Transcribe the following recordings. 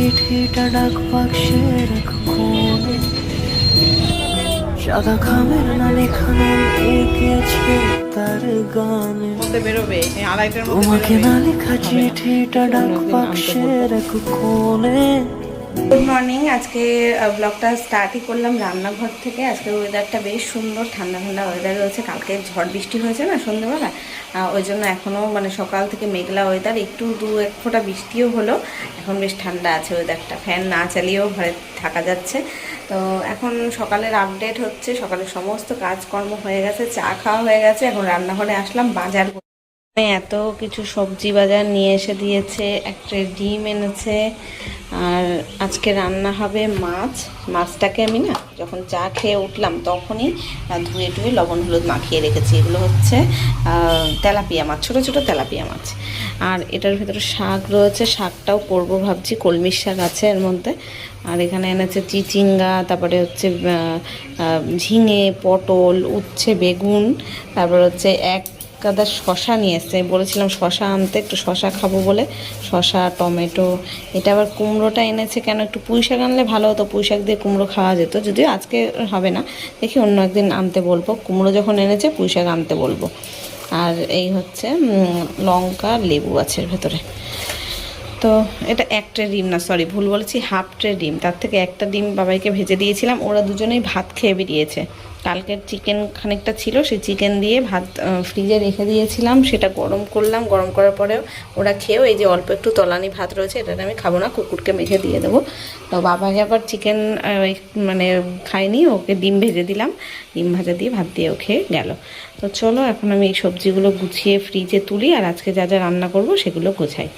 চিঠিটা ডাক বাক্সের এক কোণে, সাদা খামের না লেখা নাম এঁকেছে তার গানে। তোমাকে না লেখা চিঠিটা ডাক বাক্সের এক কোণে। Good morning. আজকে ব্লগটা স্টার্টই করলাম রান্নাঘর থেকে। আজকে ওয়েদারটা বেশ সুন্দর, ঠান্ডা ঠান্ডা ওয়েদার রয়েছে। কালকে ঝড় বৃষ্টি হয়েছে না সন্ধ্যেবেলা, ওই জন্য এখনও মানে সকাল থেকে মেঘলা ওয়েদার, একটু দু এক ফোঁটা বৃষ্টিও হলো। এখন বেশ ঠান্ডা আছে ওয়েদারটা, ফ্যান না চালিয়েও ঘরে থাকা যাচ্ছে। তো এখন সকালের আপডেট হচ্ছে, সকালের সমস্ত কাজকর্ম হয়ে গেছে, চা খাওয়া হয়ে গেছে। এখন রান্নাঘরে আসলাম বাজার। এত কিছু সবজি বাজার নিয়ে এসে দিয়েছে, একটা ডিম এনেছে, আর আজকে রান্না হবে মাছ। মাছটাকে আমি না যখন চা খেয়ে উঠলাম তখনই ধুয়ে টুয়ে লবণ হলুদ মাখিয়ে রেখেছি। এগুলো হচ্ছে তেলাপিয়া মাছ, ছোটো ছোটো তেলাপিয়া মাছ। আর এটার ভিতরে শাক রয়েছে, শাকটাও করবো ভাবছি, কলমির শাক আছে এর মধ্যে। আর এখানে এনেছে চিচিঙ্গা, তারপরে হচ্ছে ঝিঙে, পটল, উচ্ছে, বেগুন, তারপর হচ্ছে এক গাদা শশা নিয়ে এসছে। বলেছিলাম শশা আনতে, একটু শশা খাবো বলে শশা, টমেটো। এটা আবার কুমড়োটা এনেছে কেন, একটু পুঁই শাক আনলে ভালো হতো, পুঁই শাক দিয়ে কুমড়ো খাওয়া যেত, যদিও আজকে হবে না, দেখি অন্য একদিন আনতে বলবো। কুমড়ো যখন এনেছে পুঁই শাক আনতে বলবো। আর এই হচ্ছে লঙ্কা, লেবু আছে এর ভেতরে। তো এটা এক ট্রে ডিম না, সরি ভুল বলেছি, হাফ ট্রে ডিম। তার থেকে একটা ডিম বাবাইকে ভেজে দিয়েছিলাম, ওরা দুজনেই ভাত খেয়ে বেরিয়েছে। কালকের চিকেন খানিকটা ছিল, সেই চিকেন দিয়ে ভাত ফ্রিজে রেখে দিয়েছিলাম, সেটা গরম করলাম। গরম করার পরেও ওরা খেয়েও, এই যে অল্প একটু তলানি ভাত রয়েছে, এটা আমি খাবো না, কুকুরকে মেখে দিয়ে দেবো। তো বাবাকে আবার চিকেন মানে খাইনি, ওকে ডিম ভেজে দিলাম, ডিম ভাজা দিয়ে ভাত দিয়েও খেয়ে গেল। তো চলো এখন আমি এই সবজিগুলো গুছিয়ে ফ্রিজে তুলি, আর আজকে যা যা রান্না করব সেগুলো গোছাই,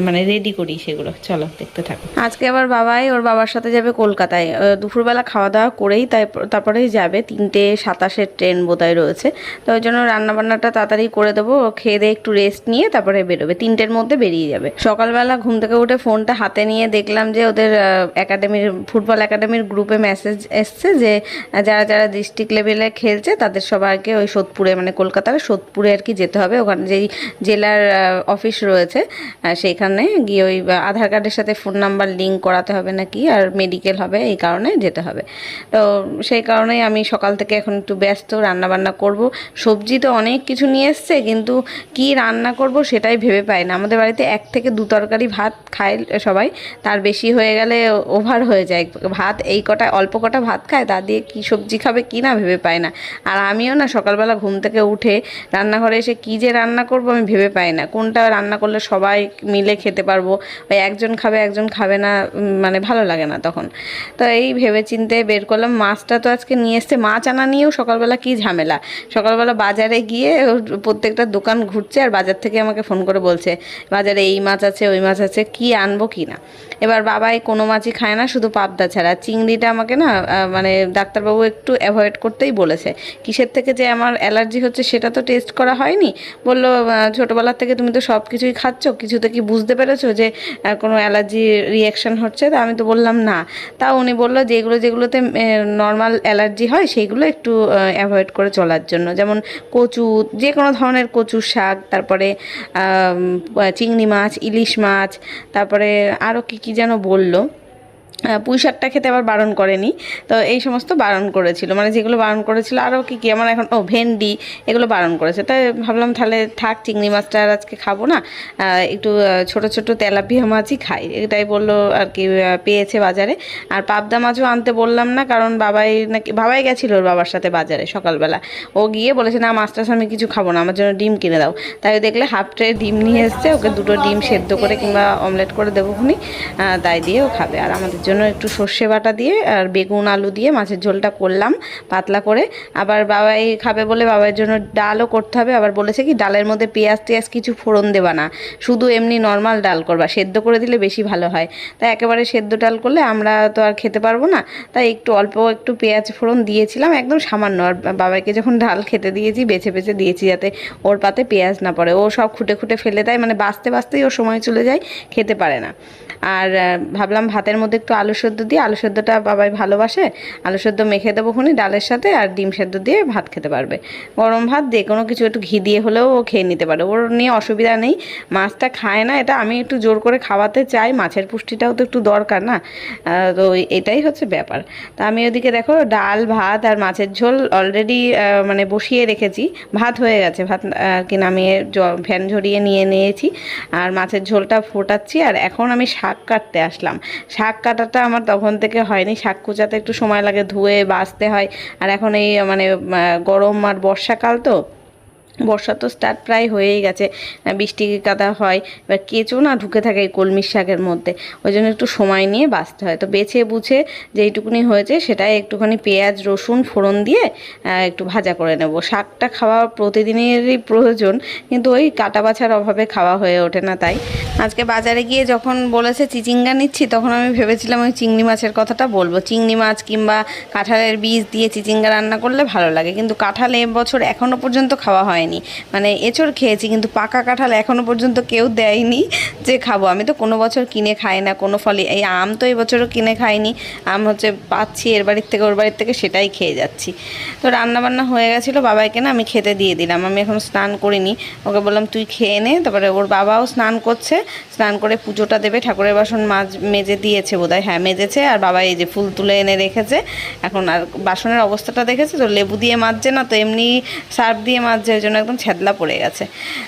মানে রেডি করি সেগুলো। চলো দেখতে থাকো। আজকে আবার বাবাই ওর বাবার সাথে যাবে কলকাতায়, দুপুরবেলা খাওয়া দাওয়া করেই তারপরেই যাবে। 3:27 ট্রেন বোধহয় রয়েছে, তো ওই জন্য রান্নাবান্নাটা তাড়াতাড়ি করে দেবো। খেয়ে দিয়ে একটু রেস্ট নিয়ে তারপরে বেরোবে, 3টের মধ্যে বেরিয়ে যাবে। সকালবেলা ঘুম থেকে উঠে ফোনটা হাতে নিয়ে দেখলাম যে ওদের একাডেমির, ফুটবল একাডেমির গ্রুপে মেসেজ এসছে যে যারা যারা ডিস্ট্রিক্ট লেভেলে খেলছে তাদের সবাইকে ওই সোদপুরে, মানে কলকাতার সোদপুরে আর কি যেতে হবে। ওখানে যেই জেলার অফিস রয়েছে সেইখানে গিয়ে ওই আধার কার্ডের সাথে ফোন নাম্বার লিঙ্ক করাতে হবে নাকি, আর মেডিকেল হবে, এই কারণে যেতে হবে। তো সেই কারণেই আমি সকাল থেকে এখন একটু ব্যস্ত, রান্নাবান্না করব। সবজি তো অনেক কিছু নিয়ে এসছে, কিন্তু কি রান্না করব সেটাই ভেবে পাই না। আমাদের বাড়িতে 1 থেকে 2 তরকারি ভাত খায় সবাই, তার বেশি হয়ে গেলে ওভার হয়ে যায় ভাত। এই কটা অল্প কটা ভাত খায়, তা দিয়ে কী সবজি খাবে কি না ভেবে পাই না। আর আমিও না সকালবেলা ঘুম থেকে উঠে রান্নাঘরে এসে কী যে রান্না করব আমি ভেবে পাই না, কোনটা রান্না করলে সবাই মিলে খেতে পারবো। ওই একজন খাবে একজন খাবে না, মানে ভালো লাগে না তখন। তো এই ভেবে চিন্তে বের করলাম। মাছটা তো আজকে নিয়ে এসছে, মাছ আনা নিয়েও সকালবেলা কি ঝামেলা। সকালবেলা বাজারে গিয়ে প্রত্যেকটা দোকান ঘুরছে, আর বাজার থেকে আমাকে ফোন করে বলছে বাজারে এই মাছ আছে ওই মাছ আছে, কি আনবো কি না। এবার বাবাই কোনো মাছই খায় না, শুধু পাবদা ছাড়া। চিংড়িটা আমাকে না মানে ডাক্তারবাবু একটু অ্যাভয়েড করতেই বলেছে। কিসের থেকে যে আমার অ্যালার্জি হচ্ছে সেটা তো টেস্ট করা হয়নি। বললো ছোটোবেলার থেকে তুমি তো সব কিছুই খাচ্ছ, কিছুতে কি বুঝতে পেরেছো যে কোনো অ্যালার্জি রিয়াকশান হচ্ছে? তো আমি তো বললাম না। তাও উনি বললো যেগুলোতে নর্মাল অ্যালার্জি হয় সেইগুলো একটু অ্যাভয়েড করে চলার জন্য, যেমন কচু, যে কোনো ধরনের কচুর শাক, তারপরে চিংড়ি মাছ, ইলিশ মাছ, তারপরে আরও কী যেন বললো, পুঁই শাকটা খেতে আবার বারণ করেনি। তো এই সমস্ত বারণ করেছিল, মানে যেগুলো বারণ করেছিল আরও কী আমার এখন ভেন্ডি, এগুলো বারণ করেছে। তাই ভাবলাম তাহলে থাক, চিংড়ি মাছটা আর আজকে খাবো না, একটু ছোট ছোট তেলাপিয়া মাছই খাই, এটাই বললো আর কি। পেয়েছে বাজারে। আর পাবদা মাছও আনতে বললাম না, কারণ বাবাই গেছিলো ওর বাবার সাথে বাজারে সকালবেলা। ও গিয়ে বলেছে না মাছটাছ আমি কিছু খাবো না, আমার জন্য ডিম কিনে দাও। তাই দেখলে হাফ ট্রে ডিম নিয়ে এসছে, ওকে 2টো ডিম সেদ্ধ করে কিংবা অমলেট করে দেবো খুনি, তাই দিয়ে ও খাবে। আর আমাদের জন্য একটু সর্ষে বাটা দিয়ে আর বেগুন আলু দিয়ে মাছের ঝোলটা করলাম পাতলা করে। আবার বাবাই খাবে বলে বাবার জন্য ডালও করতে হবে। আবার বলেছে কি ডালের মধ্যে পেঁয়াজ টেয়াজ কিছু ফোড়ন দেবা না, শুধু এমনি নর্মাল ডাল করবা, সেদ্ধ করে দিলে বেশি ভালো হয়। তাই একেবারে সেদ্ধ ডাল করলে আমরা তো আর খেতে পারবো না, তাই অল্প একটু পেঁয়াজ ফোড়ন দিয়েছিলাম, একদম সামান্য। আর বাবাকে যখন ডাল খেতে দিয়েছি বেছে বেছে দিয়েছি, যাতে ওর পাতে পেঁয়াজ না পড়ে। ও সব খুঁটে ফেলে দেয়, মানে বাঁচতেই ওর সময় চলে যায়, খেতে পারে না। আর ভাবলাম ভাতের মধ্যে একটু একটু আলু সেদ্ধ দিয়ে, আলু সেদ্ধটা বাবাই ভালোবাসে, আলু সেদ্ধ মেখে দেবো খুনি ডালের সাথে, আর ডিম সেদ্ধ দিয়ে ভাত খেতে পারবে। গরম ভাত যে কোনো কিছু একটু ঘি দিয়ে হলেও ও খেয়ে নিতে পারে, ওর নিয়ে অসুবিধা নেই। মাছটা খায় না, এটা আমি একটু জোর করে খাওয়াতে চাই, মাছের পুষ্টিটাও তো একটু দরকার না। তো এটাই হচ্ছে ব্যাপার। তা আমি ওদিকে দেখো ডাল ভাত আর মাছের ঝোল অলরেডি মানে বসিয়ে রেখেছি, ভাত হয়ে গেছে, ভাত কি নামিয়ে ফ্যান ঝরিয়ে নিয়ে নিয়েছি, আর মাছের ঝোলটা ফোটাচ্ছি। আর এখন আমি শাক কাটতে আসলাম। শাক কাটাটা আমার তখন থেকে হয়নি, শাক কুচাতে একটু সময় লাগে, ধুয়ে বাছতে হয়। আর এখন এই মানে গরম আর বর্ষাকাল তো, বর্ষা তো স্টার্ট প্রায় হয়েই গেছে, বৃষ্টি কাদা হয়, এবার কেঁচো না ঢুকে থাকে এই কলমির শাকের মধ্যে, ওই জন্য একটু সময় নিয়ে বাছতে হয়। তো বেছে বুঝে যেইটুকুনি হয়েছে সেটাই একটুখানি পেঁয়াজ রসুন ফোড়ন দিয়ে একটু ভাজা করে নেব। শাকটা খাওয়া প্রতিদিনেরই প্রয়োজন, কিন্তু ওই কাটা বাছার অভাবে খাওয়া হয়ে ওঠে না। তাই আজকে বাজারে গিয়ে যখন বলেছে চিচিঙ্গা নিচ্ছি, তখন আমি ভেবেছিলাম ওই চিংড়ি মাছের কথাটা বলবো, চিংড়ি মাছ কিংবা কাঁঠালের বীজ দিয়ে চিচিঙ্গা রান্না করলে ভালো লাগে। কিন্তু কাঁঠাল এবছর এখনও পর্যন্ত খাওয়া হয়নি, মানে এঁচড় খেয়েছি, কিন্তু পাকা কাঁঠাল এখনও পর্যন্ত কেউ দেয়নি যে খাবো। আমি তো কোনো বছর কিনে খাই না কোনো ফলই, এই আম তো এবছরও কিনে খাইনি, আম হচ্ছে পাচ্ছি এর বাড়ির থেকে ওর বাড়ির থেকে, সেটাই খেয়ে যাচ্ছি। তো রান্নাবান্না হয়ে গেছিলো, বাবাইকে না আমি খেতে দিয়ে দিলাম, আমি এখন স্নান করিনি, ওকে বললাম তুই খেয়ে নে। তারপরে ওর বাবাও স্নান করছে, স্নান করে পুজোটা দেবে, ঠাকুরের বাসন মেজে দিয়েছে বোধহয়, হ্যাঁ মেজেছে। আর বাবা এই যে ফুল তুলে এনে রেখেছে, এখন আর বাসনের অবস্থাটা দেখেছে তো, লেবু দিয়ে মাজছে না তো, এমনি সার্ফ দিয়ে মাজছে, ওই জন্য একদম ছ্যাদলা পড়ে গেছে।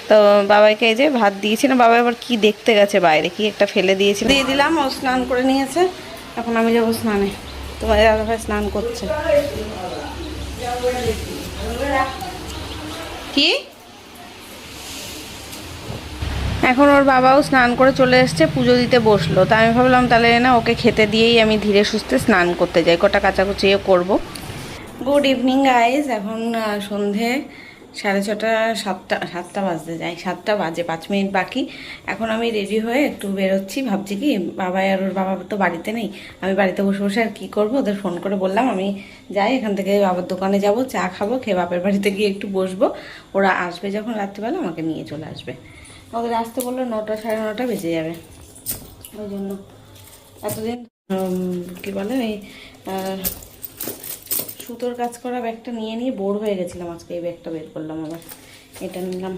তো বাবাইকে এই যে ভাত দিয়েছিলাম, বাবা এবার কি দেখতে গেছে বাইরে, কি একটা ফেলে দিয়েছিল, দিয়ে দিলাম, ও স্নান করে নিয়েছে। এখন আমি যাবো স্নানে, তোমার দাদাভাই স্নান করছে। কি এখন ওর বাবাও স্নান করে চলে এসছে, পুজো দিতে বসলো। তা আমি ভাবলাম তাহলে না ওকে খেতে দিয়েই আমি ধীরে সুস্থে স্নান করতে যাই, কটা কাচাকুচিও করবো। গুড ইভিনিং গাইজ, এখন সন্ধে 6:30 7টা বাজতে যাই, 7টা বাজে, 5 মিনিট বাকি। এখন আমি রেডি হয়ে একটু বেরোচ্ছি, ভাবছি কি বাবা আর ওর বাবা তো বাড়িতে নেই, আমি বাড়িতে বসে বসে আর কী করবো, ওদের ফোন করে বললাম আমি যাই, এখান থেকে বাবার দোকানে যাব, চা খাবো, খেয়ে বাপের বাড়িতে গিয়ে একটু বসবো, ওরা আসবে যখন রাত্রিবেলা আমাকে নিয়ে চলে আসবে। ওদের আসতে বললো 9টা 9:30 বেজে যাবে, ওই জন্য এতদিন কী বলে এই সুতোর কাজ করা ব্যাগটা নিয়ে নিয়ে বোর হয়ে গেছিলাম, আজকে এই ব্যাগটা বের করলাম, আবার এটা নিলাম।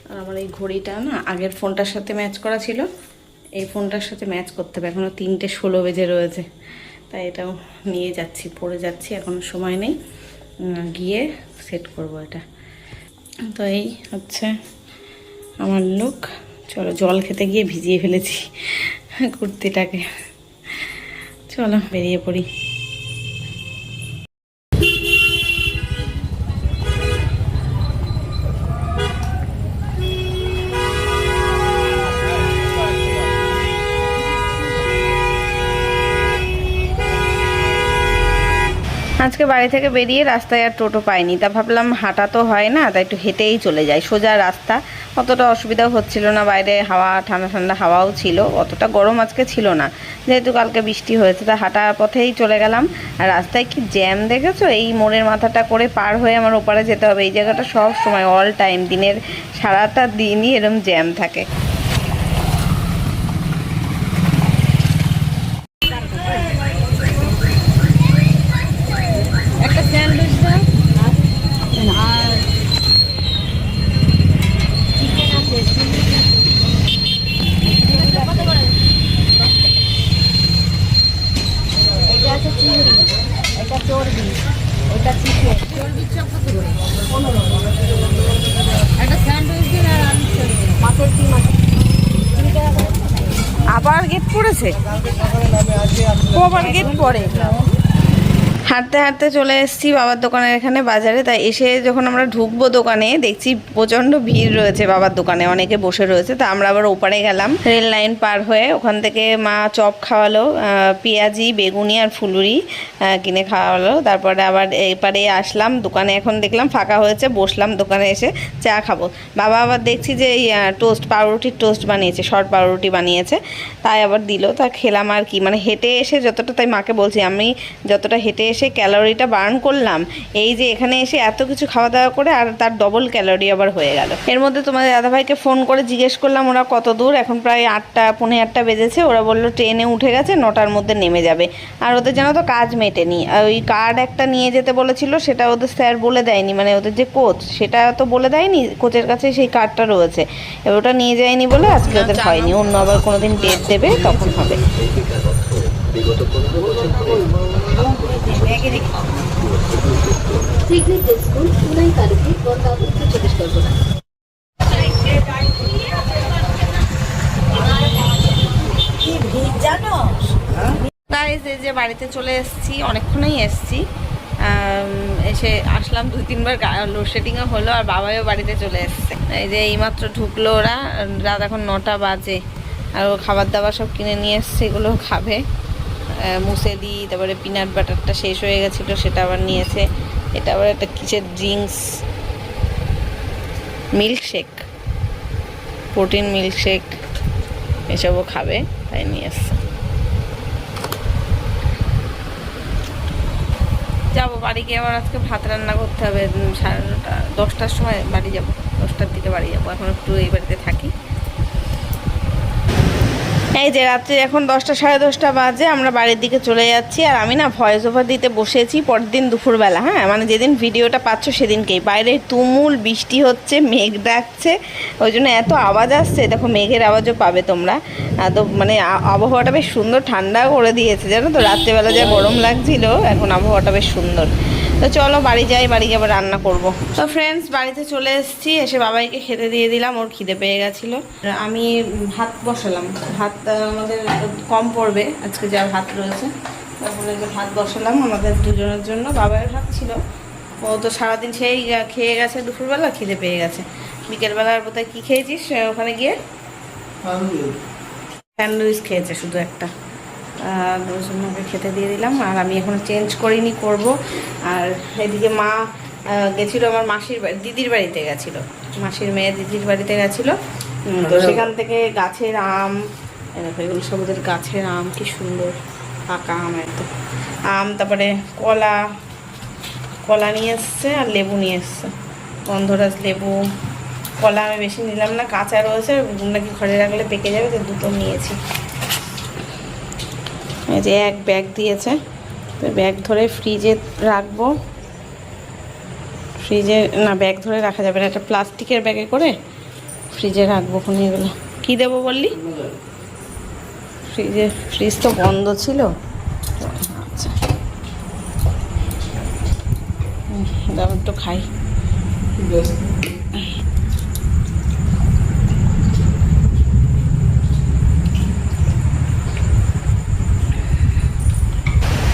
আর আমার এই ঘড়িটা না আগের ফোনটার সাথে ম্যাচ করা ছিল, এই ফোনটার সাথে ম্যাচ করতে হবে, এখনও 3:16 বেজে রয়েছে, তাই এটাও নিয়ে যাচ্ছি, পরে যাচ্ছি, এখনও সময় নেই, গিয়ে সেট করব এটা। তো এই হচ্ছে আমার লুক। চলো, জল খেতে গিয়ে ভিজিয়ে ফেলেছি কুর্তিটাকে, চলো বেরিয়ে পড়ি। আজকে বাড়ি থেকে বেরিয়ে রাস্তায় আর টোটো পাইনি, তা ভাবলাম হাঁটা তো হয় না, তাই একটু হেঁটেই চলে যাই, সোজা রাস্তা, অতটা অসুবিধাও হচ্ছিল না, বাইরে হাওয়া ঠান্ডা ঠান্ডা হাওয়াও ছিল, অতটা গরম আজকে ছিল না, যেহেতু কালকে বৃষ্টি হয়েছে, তা হাঁটার পথেই চলে গেলাম। আর রাস্তায় কি জ্যাম দেখেছো, এই মোড়ের মাথাটা করে পার হয়ে আমার ওপারে যেতে হবে, এই জায়গাটা সব সময় অল টাইম, দিনের সারাটা দিনই এরকম জ্যাম থাকে। আবার গেট পড়েছে, আবার গেট পড়ে। হাঁটতে হাঁটতে চলে এসেছি বাবার দোকানের এখানে বাজারে, তাই এসে যখন আমরা ঢুকবো দোকানে দেখছি প্রচণ্ড ভিড় রয়েছে বাবার দোকানে, অনেকে বসে রয়েছে। তা আমরা আবার ওপারে গেলাম, রেল লাইন পার হয়ে, ওখান থেকে মা চপ খাওয়ালো, পেঁয়াজি বেগুনি আর ফুলুরি কিনে খাওয়ালো। তারপরে আবার এপারে আসলাম দোকানে, এখন দেখলাম ফাঁকা হয়েছে, বসলাম দোকানে এসে চা খাবো। বাবা আবার দেখছি যে এই টোস্ট, পাউরুটির টোস্ট বানিয়েছে, শর্ট পাউরুটি বানিয়েছে, তাই আবার দিল, তা খেলাম। আর কি মানে হেঁটে এসে যতটা, তাই মাকে বলছি আমি যতটা হেঁটে এসে ক্যালোরিটা বার্ন করলাম, এই যে এখানে এসে এত কিছু খাওয়া দাওয়া করে আর তার ডবল ক্যালোরি আবার হয়ে গেল। এর মধ্যে তোমাদের দাদাভাইকে ফোন করে জিজ্ঞেস করলাম ওরা কত দূর, এখন প্রায় 8টা পৌনে 8টা বেজেছে। ওরা বললো ট্রেনে উঠে গেছে, 9টার মধ্যে নেমে যাবে। আর ওদের জানো তো কাজ মেটেনি, ওই কার্ড একটা নিয়ে যেতে বলেছিল, সেটা ওদের স্যার বলে দেয়নি, মানে ওদের যে কোচ সেটা তো বলে দেয়নি, কোচের কাছে সেই কার্ডটা রয়েছে। এবার ওটা নিয়ে যায়নি বলে আজকে ওদের হয়নি, অন্য আবার কোনোদিন ডেট দেবে তখন হবে। গাইস এই যে বাড়িতে চলে এসেছি, অনেকক্ষণই এসেছি, এসে আসলাম 2-3 বার লোডশেডিংও হলো আর বাবাও বাড়িতে চলে এসছে। এই যে এইমাত্র ঢুকলো ওরা, রাত এখন 9টা বাজে। আর ও খাবার দাবার সব কিনে নিয়ে এসছে, এগুলো খাবে। মুসেলি, তারপরে পিনাট বাটারটা শেষ হয়ে গেছিলো সেটা আবার নিয়েছে। এটা আবার একটা কিসের ড্রিঙ্কস, মিল্কশেক, প্রোটিন মিল্কশেক, এসবও খাবে, তাই নিয়ে এসছে। যাবো বাড়ি গিয়ে, আবার আজকে ভাত রান্না করতে হবে। 9:30 10টার সময় বাড়ি যাব, 10টার দিকে বাড়ি যাবো। এখন একটু এই বাড়িতে থাকি। এই যে রাত্রে এখন 10টা 10:30 বাজে, আমরা বাড়ির দিকে চলে যাচ্ছি। আর আমি না ভয়েস ওভার দিতে বসেছি পরের দিন দুপুরবেলা, হ্যাঁ মানে যেদিন ভিডিওটা পাচ্ছ সেদিনকেই। বাইরে তুমুল বৃষ্টি হচ্ছে, মেঘ ডাকছে, ওই জন্য এত আওয়াজ আসছে। দেখো মেঘের আওয়াজও পাবে তোমরা। তো মানে আবহাওয়াটা বেশ সুন্দর, ঠান্ডা করে দিয়েছে জানো তো। রাত্রেবেলা যা গরম লাগছিল, এখন আবহাওয়াটা বেশ সুন্দর। তো চলো বাড়ি যাই, বাড়ি গিয়ে আবার রান্না করব। তো ফ্রেন্ডস বাড়িতে চলে এসেছি, এসে বাবাইকে খেতে দিয়ে দিলাম, ওর খিদে পেয়ে গেছিলো। আমি ভাত বসালাম, ভাত আমাদের কম পড়বে আজকে যা ভাত রয়েছে, তারপরে যে ভাত বসালাম আমাদের দুজনের জন্য। বাবাইয়ের ভাত ছিল, ও তো সারাদিন সেই খেয়ে গেছে, দুপুরবেলা খিদে পেয়ে গেছে। বিকেলবেলার বোধহয় কী খেয়েছিস ওখানে গিয়ে? স্যান্ডউইচ খেয়েছে শুধু একটা, ওকে খেতে দিয়ে দিলাম। আর আমি এখনও চেঞ্জ করিনি, করব। আর এদিকে মা গেছিলো আমার মাসির বাড়ি, দিদির বাড়িতে গেছিলো, মাসির মেয়ে দিদির বাড়িতে গেছিলো। তো সেখান থেকে গাছের আম, এগুলো সব ওদের গাছের আম, কি সুন্দর পাকা আম, একদম আম। তারপরে কলা নিয়ে এসছে আর লেবু নিয়ে এসছে, গন্ধরাজ লেবু। কলা আমি বেশি নিলাম না, কাঁচা রয়েছে, নাকি ঘরে রাখলে পেকে যাবে, তো দুটো নিয়েছি। এই যে এক ব্যাগ দিয়েছে, তো ব্যাগ ধরে ফ্রিজে রাখবো। ফ্রিজে না, ব্যাগ ধরে রাখা যাবে না, একটা প্লাস্টিকের ব্যাগে করে ফ্রিজে রাখবো। কোন এগুলো কী দেবো বললি? ফ্রিজ তো বন্ধ ছিল। আচ্ছা দাও একটু খাই।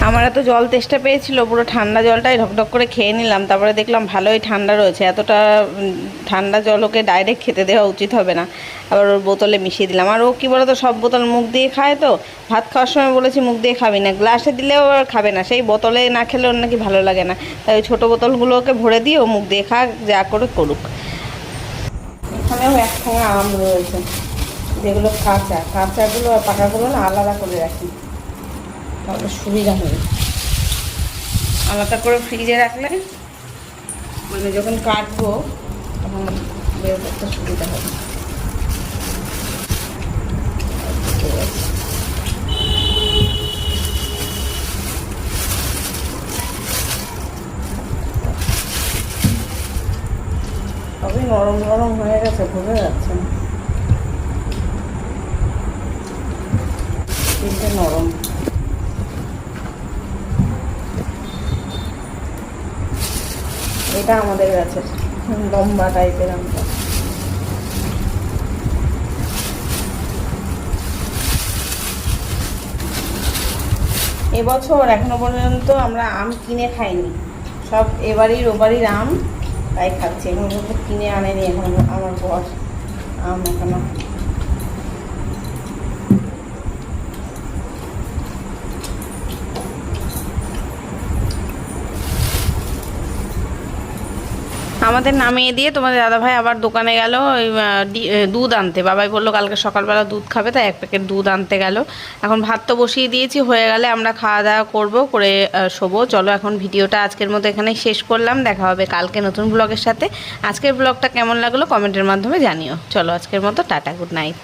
আমার এত জল তেষ্টা পেয়েছিল, পুরো ঠান্ডা জলটাই ঢকঢক করে খেয়ে নিলাম। তারপরে দেখলাম ভালোই ঠান্ডা রয়েছে, এতটা ঠান্ডা জল ওকে ডাইরেক্ট খেতে দেওয়া উচিত হবে না। আবার ওর বোতলে মিশিয়ে দিলাম। আর ও কী বলো তো, সব বোতল মুখ দিয়ে খায়, তো ভাত খাওয়ার সময় বলেছি মুখ দিয়ে খাবি না, গ্লাসে দিলেও আর খাবে না, সেই বোতলে না খেলে ওর নাকি ভালো লাগে না। তাই ওই ছোটো বোতলগুলো ওকে ভরে দিয়ে ও মুখ দিয়ে খাক, যা করে করুক। এখানেও একসঙ্গে আম রয়েছে, যেগুলো কাঁচাগুলো আর পাকাগুলো না আলাদা করে রাখি, তাহলে সুবিধা হবে। আলাদা করে ফ্রিজে রাখলে মানে যখন কাটবো তখন বের করতে সুবিধা হবে। সবই নরম নরম হয়ে গেছে, বোঝা যাচ্ছে না, তিনটে নরম। এটা আমাদের গাছের লম্বা টাইপের আমটা। এবছর এখনো পর্যন্ত আমরা আম কিনে খাইনি, সব এবাড়ির ওবাড়ির আম, তাই খাচ্ছি। এখন পর্যন্ত কিনে আনেনি এখন আমার বর আম এখনো। আমাদের নামিয়ে দিয়ে তোমাদের দাদাভাই আবার দোকানে গেল ওই দুধ আনতে। বাবাই বললো কালকে সকালবেলা দুধ খাবে, তাই 1 প্যাকেট দুধ আনতে গেল। এখন ভাত তো বসিয়ে দিয়েছি, হয়ে গেলে আমরা খাওয়া দাওয়া করবো, করে শোবো। চলো এখন ভিডিওটা আজকের মতো এখানেই শেষ করলাম, দেখা হবে কালকে নতুন ব্লগের সাথে। আজকের ব্লগটা কেমন লাগলো কমেন্টের মাধ্যমে জানিও। চলো আজকের মতো টাটা, গুড নাইট।